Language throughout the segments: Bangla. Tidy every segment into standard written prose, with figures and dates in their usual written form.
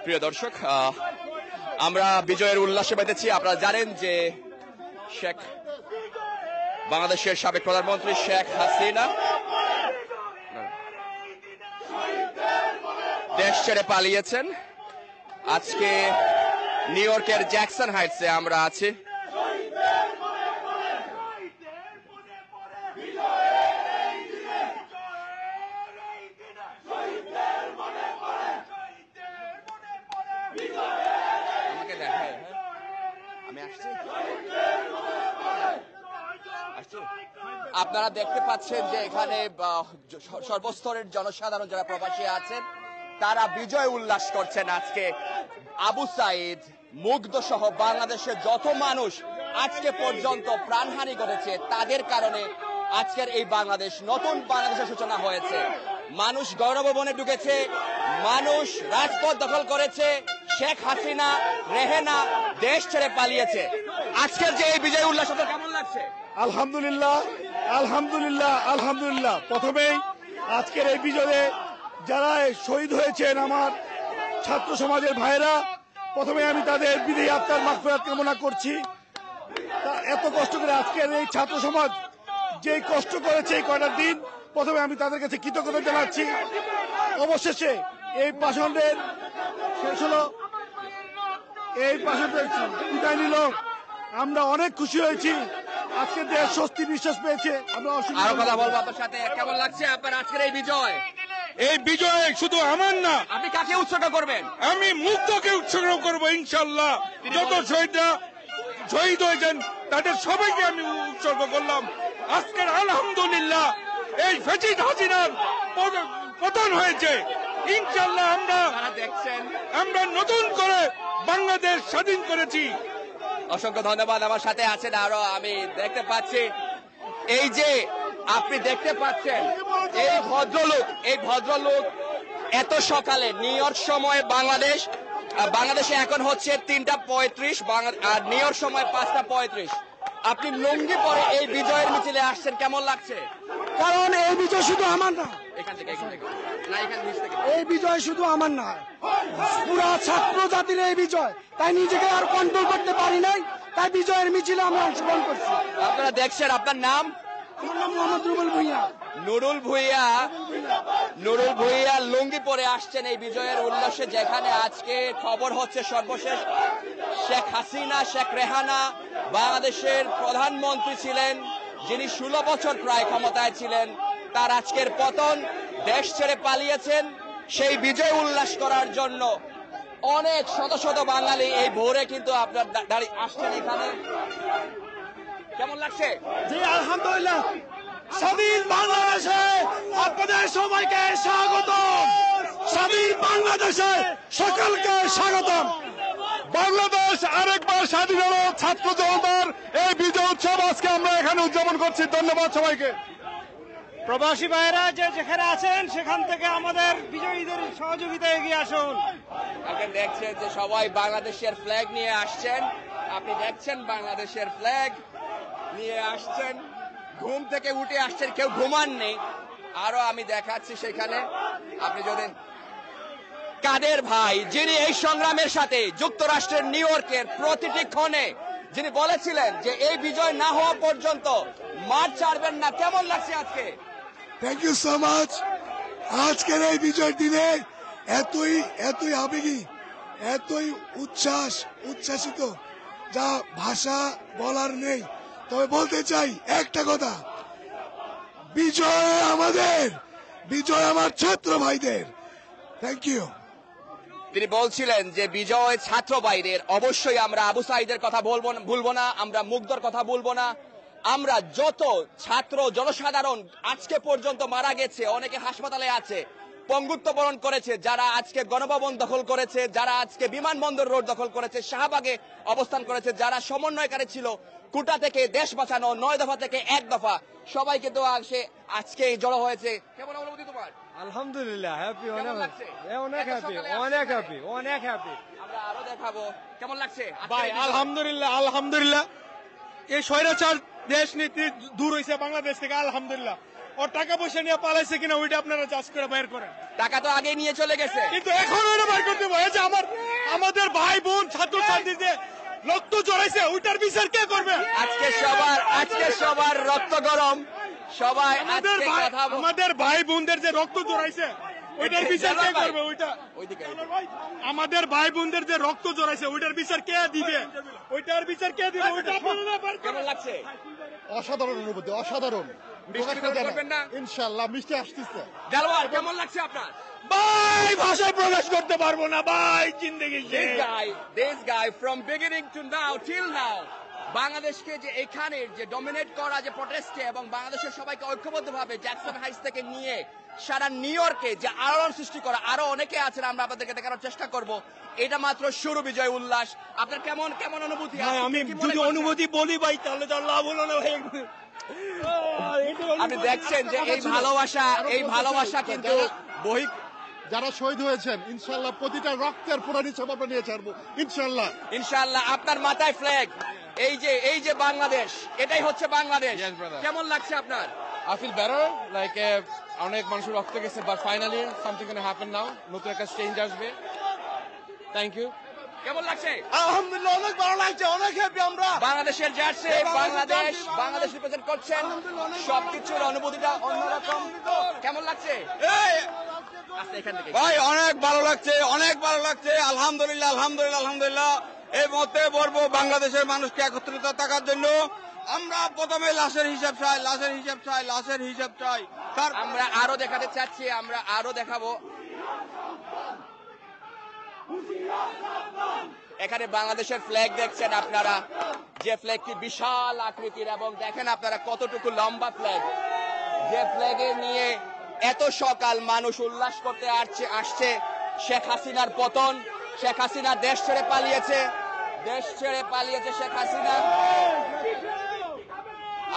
প্রিয় দর্শক, আমরা বিজয়ের উল্লাসে মেতেছি। আপনারা জানেন যে বাংলাদেশের সাবেক প্রধানমন্ত্রী শেখ হাসিনা দেশ ছেড়ে পালিয়েছেন। আজকে নিউ ইয়র্কের জ্যাকসন হাইটসে আমরা আছি। আপনারা দেখতে পাচ্ছেন যে এখানে সর্বস্তরের জনসাধারণ যারা প্রবাসী আছেন তারা বিজয় উল্লাস করছেন। আজকে আবু সাইদ, মুগ্ধ সহ বাংলাদেশের যত মানুষ আজকে পর্যন্ত প্রাণহানি ঘটেছে তাদের কারণে আজকের এই বাংলাদেশ, নতুন বাংলাদেশের সূচনা হয়েছে। মানুষ গণভবনে ঢুকেছে, মানুষ রাজপথ দখল করেছে, শেখ হাসিনা রেহেনা দেশ ছেড়ে পালিয়েছে। আজকের যে এই বিজয় উল্লাস কেমন লাগছে? আলহামদুলিল্লাহ, আলহামদুলিল্লাহ, আলহামদুলিল্লাহ। প্রথমেই আজকের এই বিজয়ে যারা শহীদ হয়েছেন আমার ছাত্র সমাজের ভাইরা, প্রথমে আমি তাদের বিদায়ী আত্মার মাগফিরাত কামনা করছি। এত কষ্ট করে আজকের এই ছাত্র সমাজ যে কষ্ট করেছে এই কয়টা দিন, প্রথমে আমি তাদের কাছে কৃতজ্ঞতা জানাচ্ছি। অবশেষে এই পাষণ্ডের শেষ হলো, এই পাষণ্ডের বিদায় নিল। আমরা অনেক খুশি হয়েছি। আজকে দেশ স্বস্তি বিশ্বাস পেয়েছে। আমরা আরো কথা বলবো আপনার সাথে। কেমন লাগছে আপনার আজকের এই বিজয়? এই বিজয় শুধু আমার না, আপনি কাকে উৎসর্গ করবেন? আমি মুগ্ধকে উৎসর্গ করব ইনশাল্লাহ। যত শহীদরা শহীদ হয়েছেন তাদের সবাইকে আমি উৎসর্গ করলাম। আজকের আলহামদুলিল্লাহ এই ফ্যাসিস্ট হাসিনার পতন হয়েছে। ইনশাল্লাহ আমরা নতুন করে বাংলাদেশ স্বাধীন করেছি। অসংখ্য ধন্যবাদ। আমার সাথে আছেন আরো, আমি দেখতে পাচ্ছি এই যে আপনি দেখতে পাচ্ছেন এই ভদ্রলোক এত সকালে নিউ ইয়র্ক সময় বাংলাদেশে এখন হচ্ছে 3:35, আর নিউ ইয়র্ক সময় 5:35। আপনি লুঙ্গি পরে এই বিজয়ের মিছিলে আসছেন, কেমন লাগছে? কারণ এই বিজয় শুধু আমার না, এই বিজয় শুধু আমার না, পুরা ছাত্র জাতির এই বিজয়। তাই নিজেকে আর কন্ট্রোল করতে পারি নাই, তাই বিজয়ের মিছিলে আমরা অংশগ্রহণ করছি। আপনারা দেখছেন, আপনার নাম? আমার নাম মোহাম্মদ রুবেল ভুঁইয়া। নুরুল ভুঁইয়া লুঙ্গি পরে আসছেন এই বিজয়ের উল্লাসে, যেখানে আজকে খবর হচ্ছে সর্বশেষ শেখ হাসিনা, শেখ রেহানা বাংলাদেশের প্রধানমন্ত্রী ছিলেন, যিনি 16 বছর প্রায় ক্ষমতায় ছিলেন, তার আজকের পতন, দেশ ছেড়ে পালিয়েছেন। সেই বিজয় উল্লাস করার জন্য অনেক শত শত বাঙালি এই ভোরে কিন্তু আপনার দাঁড়িয়ে আসছেন এখানে। কেমন লাগছে? জি আলহামদুলিল্লাহ। স্বাধীন বাংলাদেশে আপনাদের সবাইকে স্বাগতম। স্বাধীন বাংলাদেশে সকলকে স্বাগতম। বাংলাদেশ আরেকবার স্বাধীন হলো। ছাত্র জনতার এই বিজয় উৎসব আজকে আমরা এখানে উদযাপন করছি। ধন্যবাদ সবাইকে। প্রবাসী ভাইয়েরা যে যেখানে আছেন সেখান থেকে আমাদের বিজয়ীদের সহযোগিতা এগিয়ে আসুন। আপনি দেখছেন যে সবাই বাংলাদেশের ফ্ল্যাগ নিয়ে আসছেন। আপনি দেখছেন বাংলাদেশের ফ্ল্যাগ নিয়ে আসছেন, ঘুম থেকে উঠে আসছেন, কেউ ঘুমাননি। আরো আমি দেখাচ্ছি সেখানে, আপনি যদি কাদের ভাই, যিনি এই সংগ্রামের সাথে যুক্তরাষ্ট্রের নিউ ইয়র্কের প্রতিটি ক্ষণে যিনি বলেছিলেন যে এই বিজয় না হওয়া পর্যন্ত মাঠ ছাড়বেন না। কেমন লাগছে আজকে? Thank you so much. আজকের এই বিজয়ের দিনে এতই আবেগী, এতই উচ্ছ্বাসিত, যা ভাষা বলার নেই। তবে বলতে চাই একটা কথা, বিজয় আমাদের, বিজয় আমার ছাত্র ভাইদের। Thank you. তিনি বলছিলেন যে বিজয় ছাত্র ভাইদের। অবশ্যই আমরা আবু সাইদের কথা ভুলবো না, আমরা মুগ্ধর কথা ভুলবো না। আমরা যত ছাত্র জনসাধারণ আজকে পর্যন্ত মারা গেছে, অনেকে হাসপাতালে আছে, পঙ্গুত্ব বরণ করেছে, যারা আজকে গণভবন দখল করেছে, যারা আজকে বিমানবন্দর রোড দখল করেছে, শাহবাগে অবস্থান করেছে, যারা সমন্বয়কারী ছিল কোটা থেকে দেশ বাঁচানো, 9 দফা থেকে 1 দফা, সবাই কিন্তু আজকে জড়ো হয়েছে। কেমন অনুভূতি তোমার? আলহামদুলিল্লাহ, হ্যাপি, অনেক হ্যাপি। আমরা আরো দেখাবো। কেমন লাগছে ভাই? আলহামদুলিল্লাহ, আলহামদুলিল্লাহ। এই স্বৈরাচার দেশ নীতি দূর হয়েছে বাংলাদেশ থেকে, আলহামদুলিল্লাহ। ওর টাকা পয়সা নিয়ে পালাইছে কিনা ওইটা আপনারা জাজ করে বাইর করেন। টাকা তো আগে নিয়ে চলে গেছে, কিন্তু এখন ওইটা বাইর করতে হয়েছে। আমাদের ভাই বোন ছাত্র ছাত্রীদের রক্ত জড়াইছে, ওইটার বিচার কে করবে? আজকে সবার রক্ত গরম, সবাই আজকে কথা আমাদের ভাই বোনদের যে রক্ত জড়াইছে ওইটার বিচার কে করবে? ওইদিকে আমাদের ভাই বোনদের যে রক্ত জড়াইছে ওইটার বিচার কে দিবে? ওইটার বিচার কে দিবে? ওইটা আপনারা বের কেমন করেন। লাগছে? অসাধারণ অনুভূতি, অসাধারণ। মিষ্টি বিতরণ করবেন না? ইনশাআল্লাহ মিষ্টি আসতেছে। দেলোয়ার কেমন লাগছে আপনার? ভাই ভাষায় প্রকাশ করতে পারবো না ভাই, জিন্দেগি This guy from beginning to now till now বাংলাদেশকে যে এখানে যে ডমিনেট করা যে প্রটেস্টে এবং বাংলাদেশের সবাইকে ঐক্যবদ্ধভাবে জ্যাকসন হাইটস থেকে নিয়ে সারা নিউ ইয়র্কে যে আলোড়ন সৃষ্টি করা আরো অনেকে আছেন, আমরা আপনাদেরকে দেখানোর চেষ্টা করব। এটা মাত্র শুরু, বিজয় উল্লাস। আপনার কেমন কেমন অনুভূতি? ভাই আমি কি মনে যদি করছেন? অনুভূতি বলি ভাই তাহলে তো লাভ হলো না ভাই। আপনি দেখছেন যে এই ভালোবাসা কিন্তু বহি যারা শহীদ হয়েছেন ইনশাআল্লাহ প্রতিটা রক্তের পুরা নিক্ষেপ আমরা নিয়ে ছাড়বো ইনশাআল্লাহ। ইনশাআল্লাহ। আপনার মাথায় ফ্ল্যাগ, এই যে বাংলাদেশ, এটাই হচ্ছে বাংলাদেশ। Yes, brother. কেমন লাগছে আপনার? I feel better, like অনেক মানুষের রক্ত গেছে, but finally something gonna happen now. নতুন একটা চেঞ্জ আসবে। Thank you. কেমন লাগছে? আলহামদুলিল্লাহ অনেক ভালো লাগছে, অনেক হ্যাপি আমরা। বাংলাদেশের জার্সি, বাংলাদেশ রিপ্রেজেন্ট করছেন, সবকিছুর অনুভূতিটা অন্যরকম। কেমন লাগছে? আচ্ছা, এখান থেকে ভাই অনেক ভালো লাগছে, অনেক ভালো লাগছে। আলহামদুলিল্লাহ আলহামদুলিল্লাহ আলহামদুলিল্লাহ। এই মুহূর্তে বলবো বাংলাদেশের মানুষকে একত্রিত থাকার জন্য আমরা প্রথমে লাশের হিসাব চাই। আমরা আরো দেখাতে চাচ্ছি, আমরা আরো দেখাবো। এখানে বাংলাদেশের ফ্ল্যাগ দেখছেন আপনারা, যে ফ্ল্যাগটি বিশাল আকৃতির, এবং দেখেন আপনারা কতটুকু লম্বা ফ্ল্যাগ, যে ফ্ল্যাগে নিয়ে এত সকাল মানুষ উল্লাস করতে আসছে। শেখ হাসিনার পতন, শেখ হাসিনা দেশ ছেড়ে পালিয়েছে শেখ হাসিনা।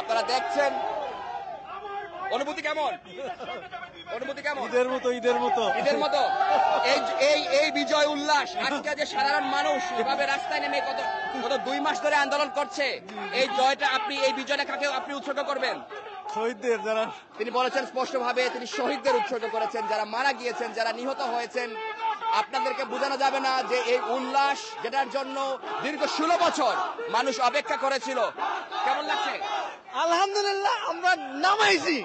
আপনারা দেখছেন, অনুভূতি কেমন? ঈদের মতো এই বিজয় উল্লাস। আজকে যে সাধারণ মানুষ এভাবে রাস্তায় নেমে গত 2 মাস ধরে আন্দোলন করছে, এই বিজয়টা কাকে আপনি উৎসর্গ করবেন? শহীদদের যারা, তিনি বলেছেন স্পষ্টভাবে, তিনি শহীদদের উৎসর্গ করেছেন, যারা মারা গিয়েছেন, যারা নিহত হয়েছেন। আপনাদেরকে বোঝানো যাবে না যে এই উল্লাস, যেটার জন্য দীর্ঘ 16 বছর মানুষ অপেক্ষা করেছিল। কেমন লাগছে? আলহামদুলিল্লাহ আমরা নামাইছি,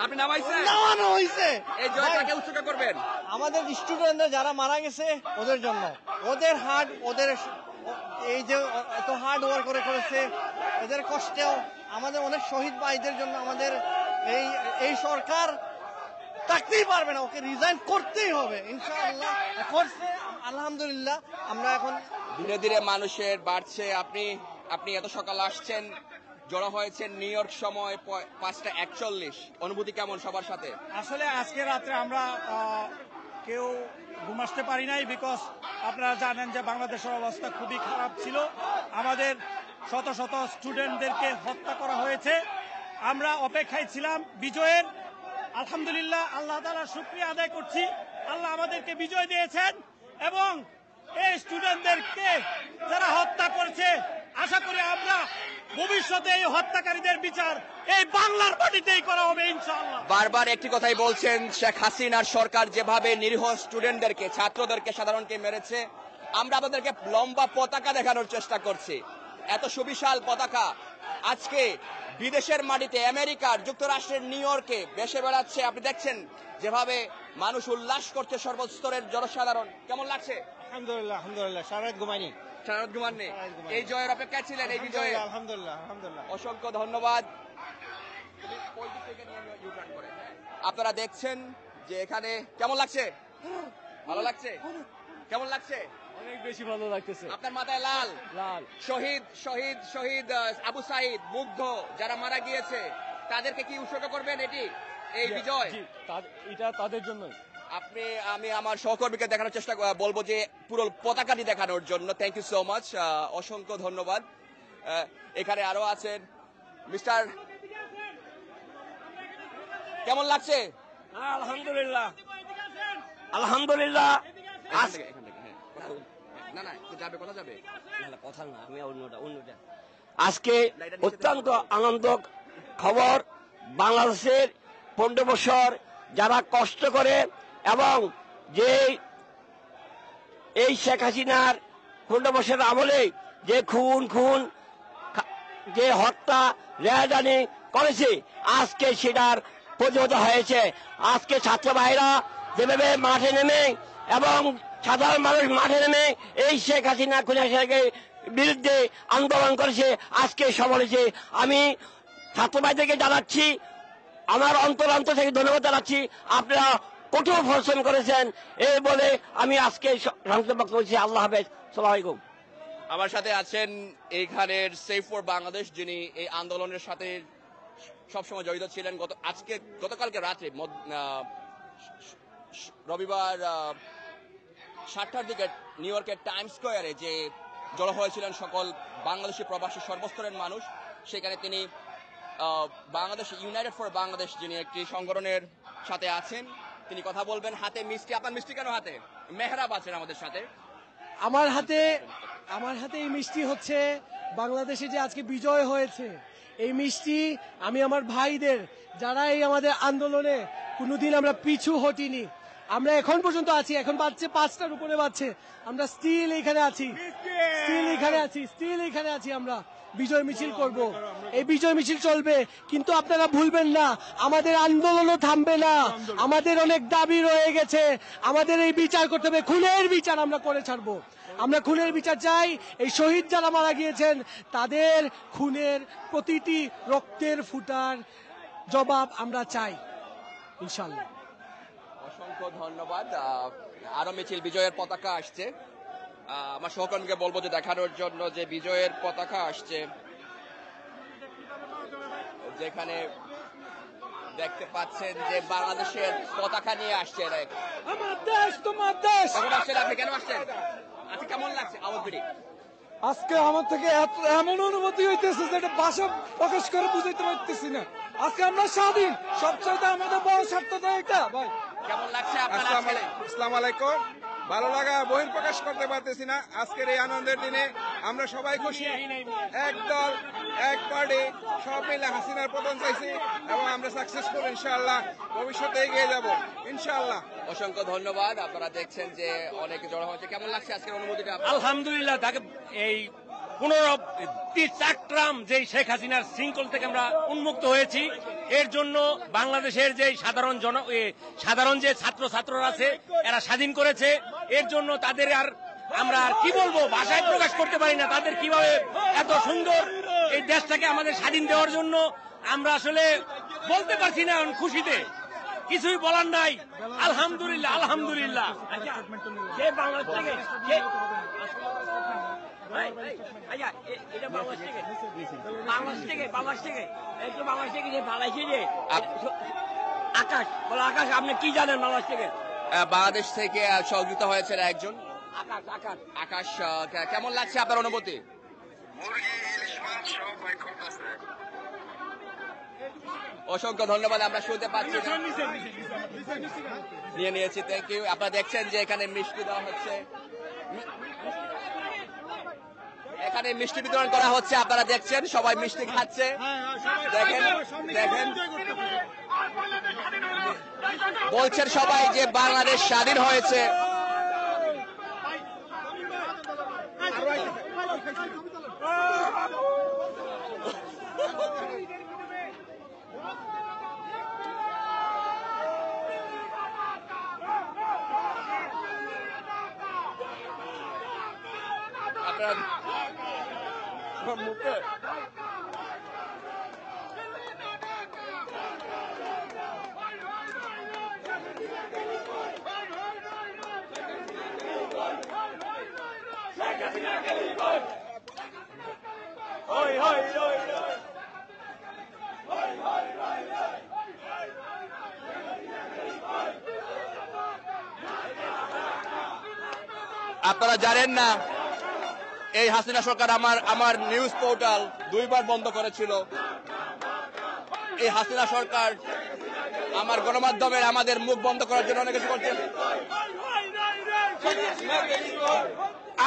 আপনি নামাইছেন, নামানো হয়েছে। এই জয়টাকে উৎসর্গ করবেন আমাদের স্টুডেন্টরা যারা মারা গেছে ওদের জন্য, ওদের এই যে এত হার্ড ওয়ার্ক করেছে, এদের কষ্টেও আমাদের অনেক শহীদ ভাইদের জন্য আমাদের এই সরকার থাকতেই পারবে না, ওকে রিজাইন করতেই হবে। ইনশাআল্লাহ করছে, আলহামদুলিল্লাহ। আমরা এখন ধীরে ধীরে মানুষের বাড়ছে। আপনি এত সকাল আসছেন, জড়ো হয়েছেন নিউ ইয়র্ক সময় 5:41। অনুভূতি কেমন সবার সাথে? আসলে আজকে রাত্রে আমরা কেউ ঘুম আসতে পারি নাই, বিকজ আপনারা জানেন যে বাংলাদেশের অবস্থা খুবই খারাপ ছিল। আমাদের শত শত স্টুডেন্টদেরকে হত্যা করা হয়েছে। আমরা অপেক্ষায় ছিলাম বিজয়ের। আলহামদুলিল্লাহ আল্লাহ তাআলার শুকরিয়া আদায় করছি, আল্লাহ আমাদেরকে বিজয় দিয়েছেন। এবং এই স্টুডেন্টদেরকে যারা হত্যা করছে, আশা করি আমরা ভবিষ্যতে এই হত্যাকারীদের বিচার এই বাংলার মাটিতেই করা হবে ইনশাআল্লাহ। বারবার একটি কথাই বলছেন, শেখ হাসিনার সরকার যেভাবে নিরীহ স্টুডেন্টদেরকে, ছাত্রদেরকে, সাধারণকে মেরেছে, আমরা আপনাদেরকে লম্বা পতাকা দেখানোর চেষ্টা করছি। এত সুবিশাল পতাকা আজকে বিদেশের মাটিতে, আমেরিকার যুক্তরাষ্ট্রের নিউ ইয়র্কে ভেসে বেড়াচ্ছে। আপনি দেখছেন যেভাবে মানুষ উল্লাস করছে, সর্বস্তরের জনসাধারণ। কেমন লাগছে? আলহামদুলিল্লাহ আলহামদুলিল্লাহ, সারা রাত ঘুমাইনি। সারাত ঘুমাননি, এই জয়ের অপেক্ষায় ছিলেন, এই বিজয়ে। আলহামদুলিল্লাহ আলহামদুলিল্লাহ, অসংখ্য ধন্যবাদ। আপনারা দেখছেন যে এখানে কেমন লাগছে? ভালো লাগছে? কেমন লাগছে? অনেক বেশি ভালো লাগতেছে। আপনার মাথায় লাল শহীদ আবু সাইদ, মুগ্ধ, যারা মারা গিয়েছে, তাদেরকে কি উৎসর্গ করবেন এই বিজয়? এটা তাদের জন্য। আমি আমার সহকর্মীকে দেখানোর চেষ্টা বলবো যে পুরো পতাকাটি দেখানোর জন্য। থ্যাংক ইউ সো মাচ, অসংখ্য ধন্যবাদ। এখানে আরো আছেন মিস্টার, কেমন লাগছে? আলহামদুলিল্লাহ আলহামদুলিল্লাহ। আজকে অত্যন্ত আনন্দ খবর, বাংলাদেশের 15 বছর যারা কষ্ট করে এবং যে এই শেখ হাসিনার 15 বছর আমলে যে খুন যে হত্যা রেহাদানি করেছে, আজকে সেটার প্রতিহত হয়েছে। আজকে ছাত্র ভাইরা যেভাবে মাঠে নেমে এবং সাধারণ মানুষ মাঠে নেমে এই শেখ হাসিনা খুনের বিরুদ্ধে আন্দোলন করেছে, আজকে সফল হয়েছে। আমি ছাত্র ভাইদেরকে জানাচ্ছি, আমার অন্তর থেকে ধন্যবাদ জানাচ্ছি। আপনারা কঠোর পরিশ্রম করেছেন এই বলে আমি আজকে সংক্ষিপ্ত বক্তব্য বলছি। আল্লাহ হাফেজ, সালাম আলাইকুম। আমার সাথে আছেন এইখানের সেভ ফর বাংলাদেশ, যিনি এই আন্দোলনের সাথে সবসময় জড়িত ছিলেন। গতকালকে রাত্রে রবিবার 7টার দিকে নিউ ইয়র্কের টাইম স্কোয়ারে যে জড়ো হয়েছিলেন সকল বাংলাদেশি প্রবাসী সর্বস্তরের মানুষ, সেখানে তিনি বাংলাদেশ ইউনাইটেড ফর বাংলাদেশ, যিনি একটি সংগঠনের সাথে আছেন, তিনি কথা বলবেন। হাতে মিষ্টি, আপনার মিষ্টি কেন হাতে? মেহরাব আছেন আমাদের সাথে। আমার হাতে এই মিষ্টি হচ্ছে বাংলাদেশে যে আজকে বিজয় হয়েছে, এই মিষ্টি আমি আমার ভাইদের, যারা এই আমাদের আন্দোলনে কোনোদিন আমরা পিছু হটিনি, আমরা এখন পর্যন্ত আছি। এখন বাজছে 5টার উপরে বাজছে, আমরা স্টিল এখানে আছি। আমরা বিজয় মিছিল করব, এই বিজয় মিছিল চলবে। কিন্তু আপনারা ভুলবেন না, আমাদের আন্দোলনও থামবে না। আমাদের অনেক দাবি রয়ে গেছে, আমাদের এই বিচার করতে হবে। খুনের বিচার আমরা করে ছাড়বো। আমরা খুনের বিচার চাই। এই শহীদ যারা মারা গিয়েছেন তাদের খুনের প্রতিটি রক্তের ফুটার জবাব আমরা চাই, ইনশাল্লাহ। অসংখ্য ধন্যবাদ। আরো মিছিল, বিজয়ের পতাকা আসছে। আমার সহকর্মীকে বলবো যে দেখানোর জন্য যে বিজয়ের পতাকা আসছে, যেখানে দেখতে পাচ্ছেন যে বাংলাদেশের পতাকা নিয়ে আসছে। আমার দেশ তোমার দেশ। আপনি কেন আসছেন? আজকে কেমন লাগছে? আজকে আমার থেকে এমন অনুভূতি হইতেছে যেটা ভাষা প্রকাশ করে বুঝাইতে পারতেছি না। আজকে আমরা স্বাধীন, সবচেয়ে আমাদের বড় স্বার্থটা এটা। ভাই কেমন লাগছে আপনার? আসসালামু আলাইকুম। ভালো লাগা বহির প্রকাশ করতে পারতেছি না। আজকের এই আনন্দের দিনে আমরা সবাই খুশি। এক দল এক পার্টি সব মিলে হাসিনার পতন চাইছি এবং আমরা সাকসেসফুল ইনশাআল্লাহ। ভবিষ্যতে এগিয়ে যাব ইনশাআল্লাহ। অসংখ্য ধন্যবাদ। আপনারা দেখছেন যে অনেকে জড়ো হচ্ছে। কেমন লাগছে আজকের অনুভূতিটা? আলহামদুলিল্লাহ, তাকে এই 15 চাকরাম যে শেখ হাসিনার শৃঙ্খল থেকে আমরা উন্মুক্ত হয়েছি, এর জন্য বাংলাদেশের যে সাধারণ যে ছাত্ররা আছে এরা স্বাধীন করেছে। এর জন্য তাদের আমরা আর কি বলবো, ভাষায় প্রকাশ করতে পারি না তাদের কিভাবে এত সুন্দর এই দেশটাকে আমাদের স্বাধীন দেওয়ার জন্য। আমরা আসলে বলতে পারছি না, খুশিতে কিছুই বলার নাই। আলহামদুলিল্লাহ, আলহামদুলিল্লাহ। যে বাংলাদেশ থেকে আকাশ বলে, আকাশ আপনি কি জানেন বাংলাদেশ থেকে? বাংলাদেশ থেকে সহযোগিত হয়েছে একজন আকাশ। কেমন লাগছে আপনার অনুভূতি? অসংখ্য ধন্যবাদ। আমরা শুনতে পাচ্ছি নিয়ে নিয়েছি, থ্যাংক ইউ। আপনারা দেখছেন যে এখানে মিষ্টি দেওয়া হচ্ছে, এখানে মিষ্টি বিতরণ করা হচ্ছে। আপনারা দেখছেন সবাই মিষ্টি খাচ্ছে। দেখেন বলছেন সবাই যে বাংলাদেশ স্বাধীন হয়েছে। আপনারা মুখে আপনারা জানেন না, এই হাসিনা সরকার আমার নিউজ পোর্টাল 2 বার বন্ধ করেছিল। এই হাসিনা সরকার আমার গণমাধ্যমের আমাদের মুখ বন্ধ করার জন্য অনেক কিছু করছে।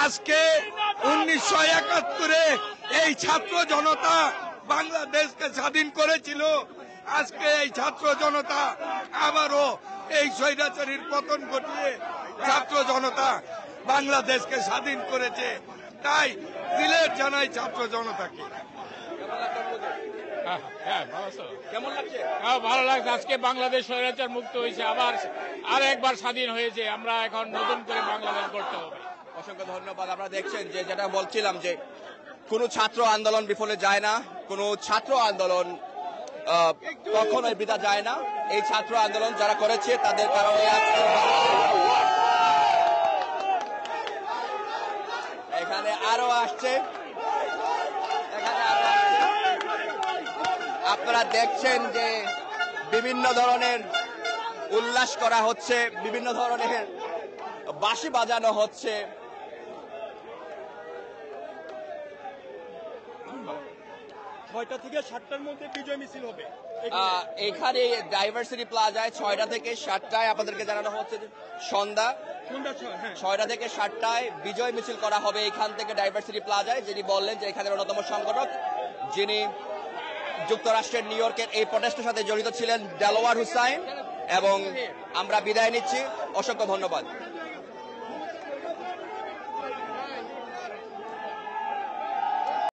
আজকে 1971-এ এই ছাত্র জনতা বাংলাদেশকে স্বাধীন করেছিল। আজকে এই ছাত্র জনতা আবারও এই স্বৈরাচারীর পতন ঘটিয়ে ছাত্র জনতা বাংলাদেশকে স্বাধীন করেছে। তাই সিলেট জানাই ছাত্র জনতাকে। কেমন লাগছে? ভালো লাগছে, আজকে বাংলাদেশ স্বৈরাচার মুক্ত হয়েছে, আবার আর একবার স্বাধীন হয়েছে। আমরা এখন নতুন করে বাংলাদেশ গড়তে হবে। অসংখ্য ধন্যবাদ। আপনারা দেখছেন যে যেটা বলছিলাম যে কোনো ছাত্র আন্দোলন বিফলে যায় না, কোনো ছাত্র আন্দোলন কখনোই বৃথা যায় না। এই ছাত্র আন্দোলন যারা করেছে তাদের কারণে আজকে এখানে আরো আসছে, আপনারা দেখছেন যে বিভিন্ন ধরনের উল্লাস করা হচ্ছে, বিভিন্ন ধরনের বাঁশি বাজানো হচ্ছে। ছয়টা থেকে 7টার মধ্যে বিজয় মিছিল হবে। এখানে ডাইভার্সিটি প্লাজায় 6টা থেকে 7টায় আপনাদেরকে জানানো হচ্ছে যে সন্ধ্যা 6টা থেকে 7টায় বিজয় মিছিল করা হবে এখান থেকে ডাইভার্সিটি প্লাজায়। যিনি বললেন যে এখানের অন্যতম সংগঠক, যিনি যুক্তরাষ্ট্রের নিউ ইয়র্কের এই প্রটেস্টের সাথে জড়িত ছিলেন, দেলোয়ার হুসাইন। এবং আমরা বিদায় নিচ্ছি, অসংখ্য ধন্যবাদ।